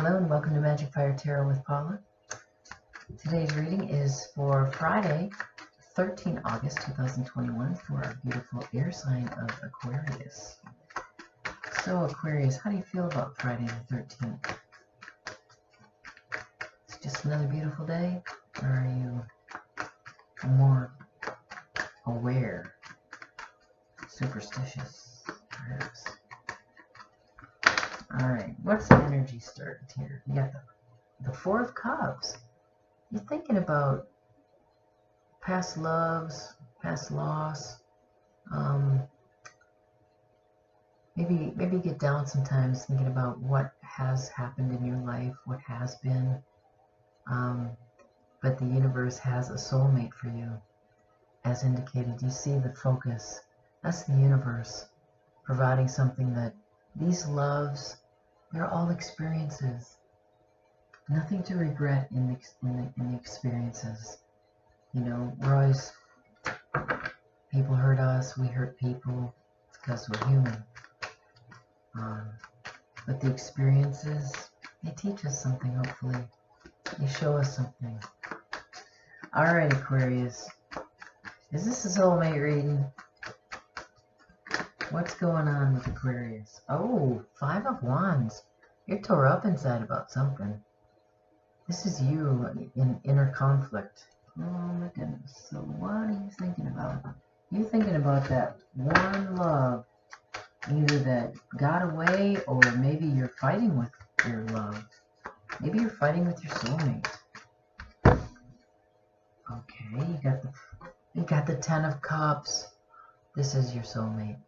Hello and welcome to Magic Fire Tarot with Paula. Today's reading is for Friday, 13 August 2021 for our beautiful air sign of Aquarius. So Aquarius, how do you feel about Friday the 13th? It's just another beautiful day? Or are you more aware, superstitious, perhaps? Alright, what's the energy started here? You got the Four of Cups. You're thinking about past loves, past loss. Maybe get down sometimes thinking about what has happened in your life, what has been. But the universe has a soulmate for you. As indicated, you see the focus. That's the universe providing something that these loves, they're all experiences. Nothing to regret in the experiences. You know, we're always, people hurt us, we hurt people. It's because we're human. But the experiences, they teach us something, hopefully. They show us something. Alright, Aquarius. Is this a soulmate reading? What's going on with Aquarius? Oh, Five of Wands. You're tore up inside about something. This is you in inner conflict. Oh my goodness. So what are you thinking about? You're thinking about that one love. Either that got away, or maybe you're fighting with your love. Maybe you're fighting with your soulmate. Okay, you got the Ten of Cups. This is your soulmate.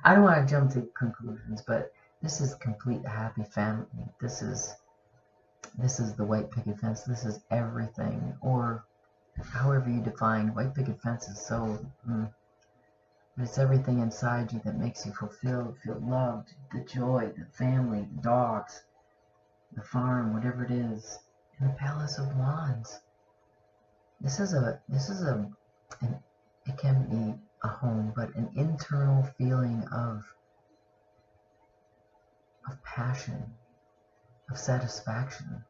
I don't want to jump to conclusions, but this is complete happy family. This is the white picket fence. This is everything, or however you define white picket fence is so. But it's everything inside you that makes you fulfilled, feel loved, the joy, the family, the dogs, the farm, whatever it is. And the Palace of Wands. This is it can be a home, but an internal feeling of passion, of satisfaction.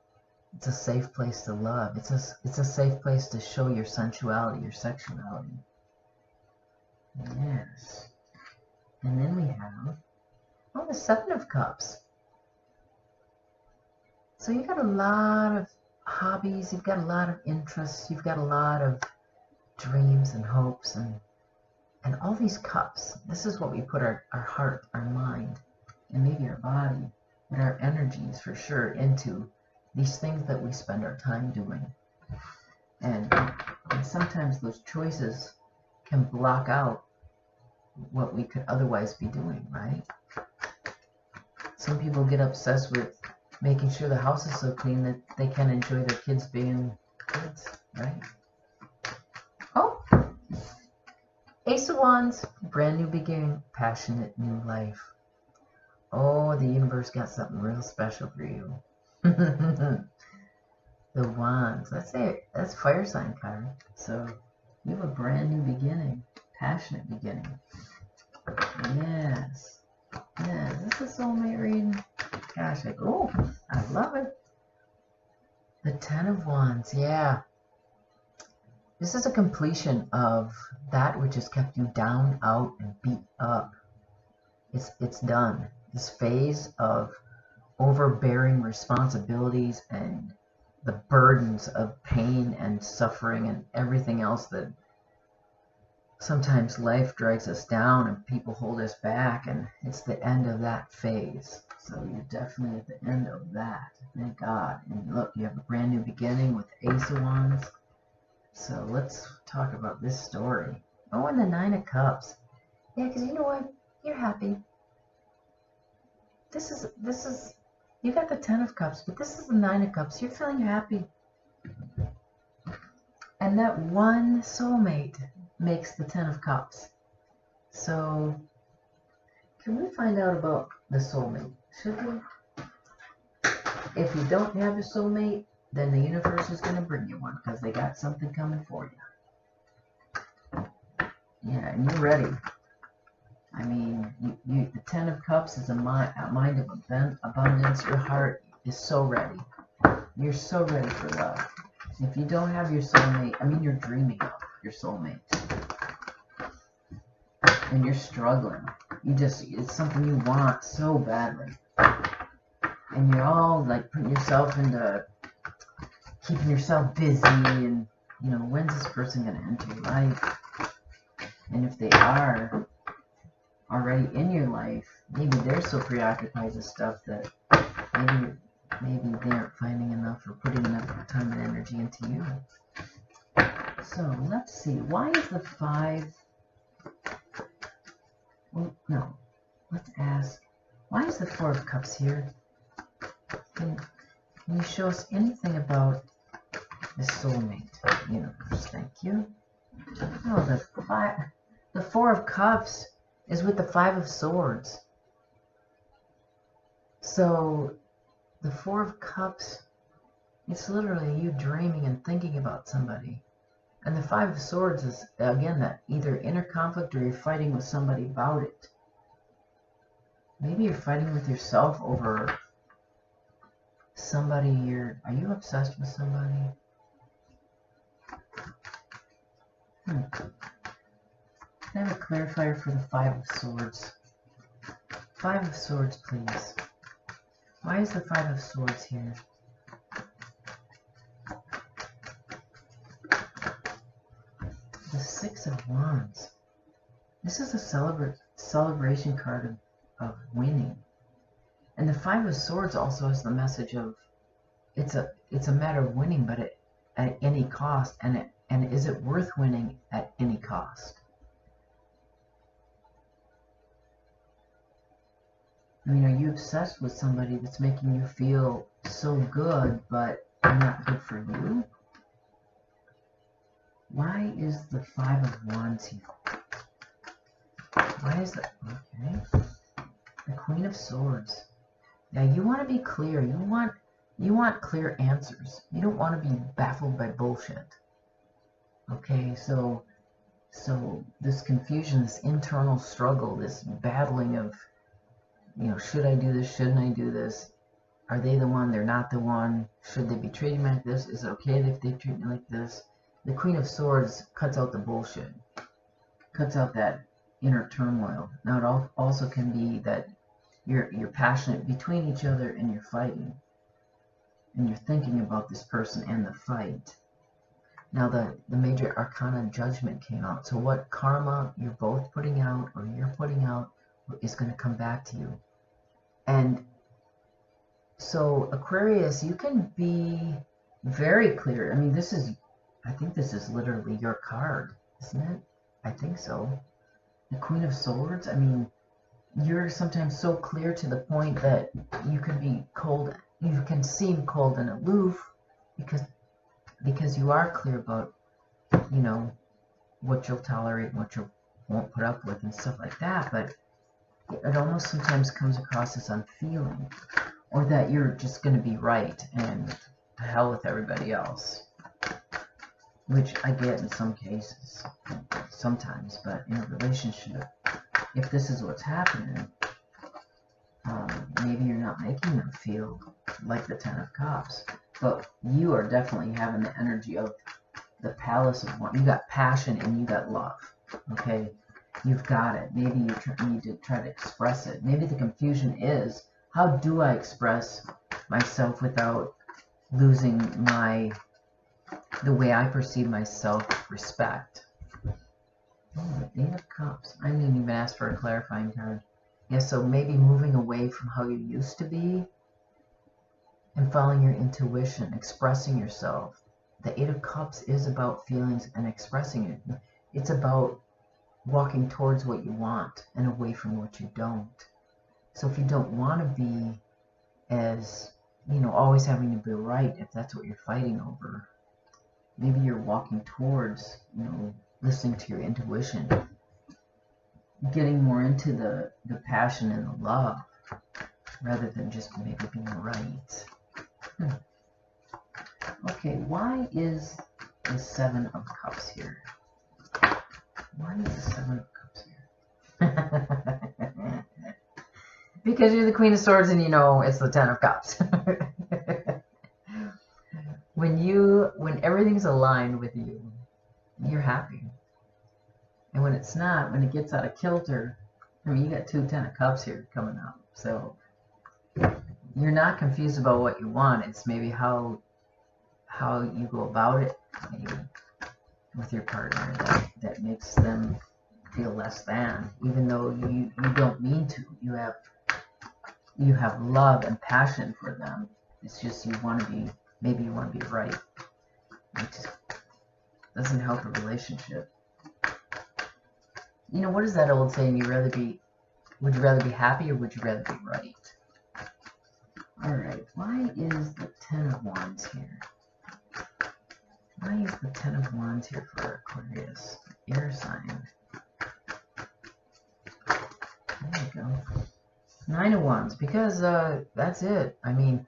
It's a safe place to love. It's a safe place to show your sensuality, your sexuality. Yes. And then we have, the Seven of Cups. So you've got a lot of hobbies, you've got a lot of interests, you've got a lot of dreams and hopes and all these cups. This is what we put our heart, our mind, and maybe our body, and our energies for sure into these things that we spend our time doing. And sometimes those choices can block out what we could otherwise be doing, right? Some people get obsessed with making sure the house is so clean that they can enjoy their kids being kids, right? Oh, Ace of Wands, brand new beginning, passionate new life. Oh, the universe got something real special for you. The Wands, that's fire sign card. So you have a brand new beginning, passionate beginning. Yes. Yeah, is this a soulmate reading? Gosh, I love it. The Ten of Wands, yeah. This is a completion of that which has kept you down, out, and beat up. It's done. This phase of overbearing responsibilities and the burdens of pain and suffering and everything else that sometimes life drags us down and people hold us back, and it's the end of that phase. So you're definitely at the end of that. Thank God. And look, you have a brand new beginning with Ace of Wands. So let's talk about this story. Oh, and the Nine of Cups. Yeah, because you know what? You're happy. This is, you got the Ten of Cups, but this is the Nine of Cups. You're feeling happy. And that one soulmate makes the Ten of Cups. So, can we find out about the soulmate? Should we? If you don't have a soulmate, then the universe is going to bring you one because they got something coming for you. Yeah, and you're ready. I mean, the Ten of Cups is a mind of abundance. Your heart is so ready. You're so ready for love. If you don't have your soulmate, I mean, you're dreaming of your soulmate. And you're struggling. It's something you want so badly. And you're all like putting yourself into keeping yourself busy and, you know, when's this person going to enter your life? And if they are already in your life, maybe they're so preoccupied with stuff that maybe they aren't finding enough or putting enough time and energy into you. So let's see. Why is the 5? Well, no. Let's ask. Why is the 4 of Cups here? Can you show us anything about the soulmate universe? Thank you. Oh, the 4 of Cups is with the 5 of Swords. So the 4 of Cups, it's literally you dreaming and thinking about somebody. And the 5 of Swords is, again, that either inner conflict or you're fighting with somebody about it. Maybe you're fighting with yourself over somebody are you obsessed with somebody? Can I have a clarifier for the 5 of Swords? 5 of Swords, please. Why is the 5 of Swords here? The 6 of Wands. This is a celebration card of winning. And the 5 of Swords also has the message of it's a matter of winning, but at any cost. And is it worth winning at any cost? I mean, are you obsessed with somebody that's making you feel so good, but not good for you? Why is the 5 of Wands here? Why is that? Okay. The Queen of Swords. Now, you want to be clear. You want clear answers. You don't want to be baffled by bullshit. Okay, so this confusion, this internal struggle, this battling of, should I do this? Shouldn't I do this? Are they the one? They're not the one. Should they be treating me like this? Is it okay if they treat me like this? The Queen of Swords cuts out the bullshit. Cuts out that inner turmoil. Now, it also can be that you're passionate between each other and you're fighting. And you're thinking about this person and the fight. Now, the major arcana Judgment came out. So what karma you're both putting out or you're putting out is going to come back to you. And so, Aquarius, you can be very clear. I mean, I think this is literally your card, isn't it? I think so. The Queen of Swords, I mean, you're sometimes so clear to the point that you can be cold. You can seem cold and aloof because you are clear about, what you'll tolerate, what you won't put up with and stuff like that. But it almost sometimes comes across as unfeeling, or that you're just going to be right and to hell with everybody else, which I get in some cases, sometimes. But in a relationship, if this is what's happening, maybe you're not making them feel like the 10 of Cups, but you are definitely having the energy of the Palace of Wands. You got passion and you got love. Okay, you've got it. Maybe you need to try to express it. Maybe the confusion is, how do I express myself without losing the way I perceive my self-respect? Oh, the 8 of Cups. I didn't even ask for a clarifying card. Yeah, so maybe moving away from how you used to be and following your intuition, expressing yourself. The 8 of Cups is about feelings and expressing it. It's about walking towards what you want and away from what you don't. So if you don't want to be as, always having to be right, if that's what you're fighting over, maybe you're walking towards, listening to your intuition, getting more into the passion and the love rather than just maybe being right. Okay, why is the 7 of Cups here? Why is the 7 of Cups here? Because you're the Queen of Swords and it's the 10 of Cups. when everything's aligned with you, you're happy. And when it's not, when it gets out of kilter, I mean, you got 2 Ten of Cups here coming up. So you're not confused about what you want. It's maybe how you go about it, maybe with your partner, that makes them feel less than, even though you don't mean to. You have love and passion for them. It's just maybe you want to be right. It just doesn't help a relationship. You know, what is that old saying? Would you rather be happy or would you rather be right? Alright, why is the Ten of Wands here? Why is the Ten of Wands here for Aquarius? Air sign. There you go. 9 of Wands, because that's it. I mean,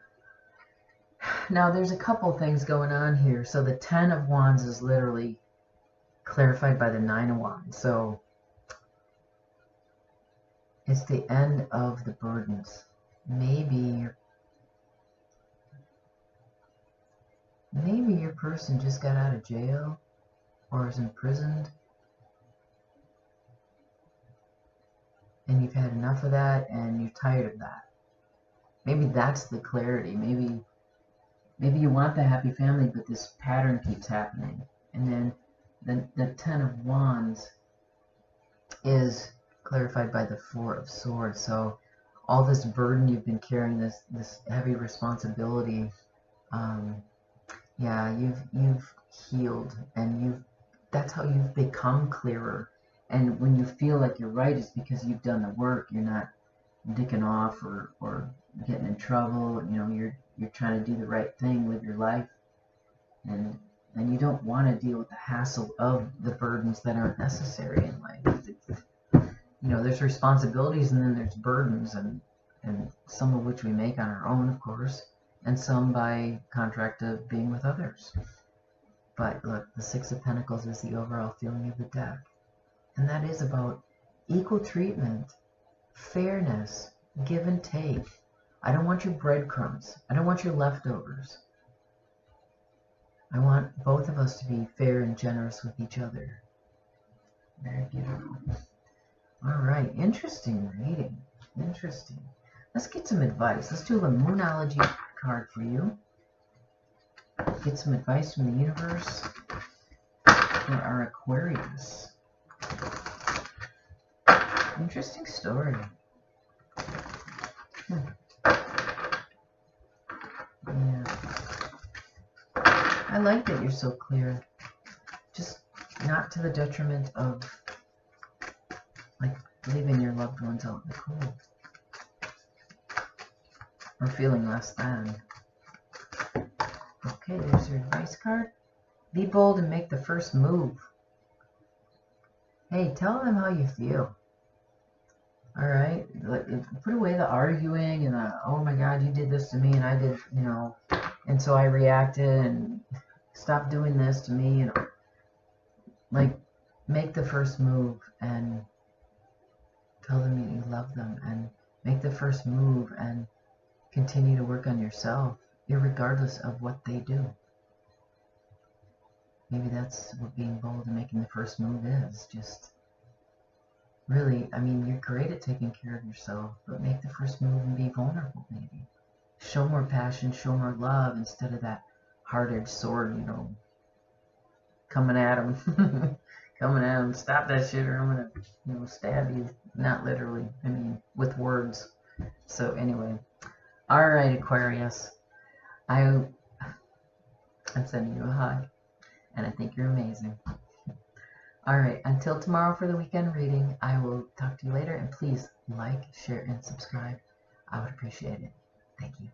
now there's a couple things going on here. So the 10 of Wands is literally clarified by the 9 of Wands. So it's the end of the burdens. Maybe your person just got out of jail or is imprisoned, and you've had enough of that and you're tired of that. Maybe that's the clarity. Maybe you want the happy family, but this pattern keeps happening. And then the 10 of Wands is clarified by the 4 of Swords. So all this burden you've been carrying, this heavy responsibility, yeah, you've healed, and that's how you've become clearer. And when you feel like you're right, it's because you've done the work. You're not dicking off or getting in trouble. You know, you're trying to do the right thing, live your life, and you don't want to deal with the hassle of the burdens that aren't necessary in life. You know, there's responsibilities and then there's burdens, and some of which we make on our own, of course, and some by contract of being with others. But look, the 6 of Pentacles is the overall feeling of the deck. And that is about equal treatment, fairness, give and take. I don't want your breadcrumbs. I don't want your leftovers. I want both of us to be fair and generous with each other. Very beautiful. All right, interesting reading. Interesting. Let's get some advice. Let's do a Moonology card for you. Get some advice from the universe for our Aquarius. Interesting story. Yeah. I like that you're so clear. Just not to the detriment of, like, leaving your loved ones out in the cold. Or feeling less than. Okay, there's your advice card. Be bold and make the first move. Hey, tell them how you feel. All right, put away the arguing and the, oh my God, you did this to me and I did, you know, and so I reacted, and stop doing this to me, you know. Like, make the first move and tell them that you love them, and make the first move and continue to work on yourself, irregardless of what they do. Maybe that's what being bold and making the first move is. Just really, I mean, you're great at taking care of yourself, but make the first move and be vulnerable, maybe. Show more passion, show more love, instead of that hard-edged sword, you know, coming at them. Coming at them, stop that shit or I'm going to, you know, stab you. Not literally, I mean, with words. So anyway, all right, Aquarius. I'm sending you a hug, and I think you're amazing. All right, until tomorrow for the weekend reading, I will talk to you later, and please like, share, and subscribe. I would appreciate it. Thank you.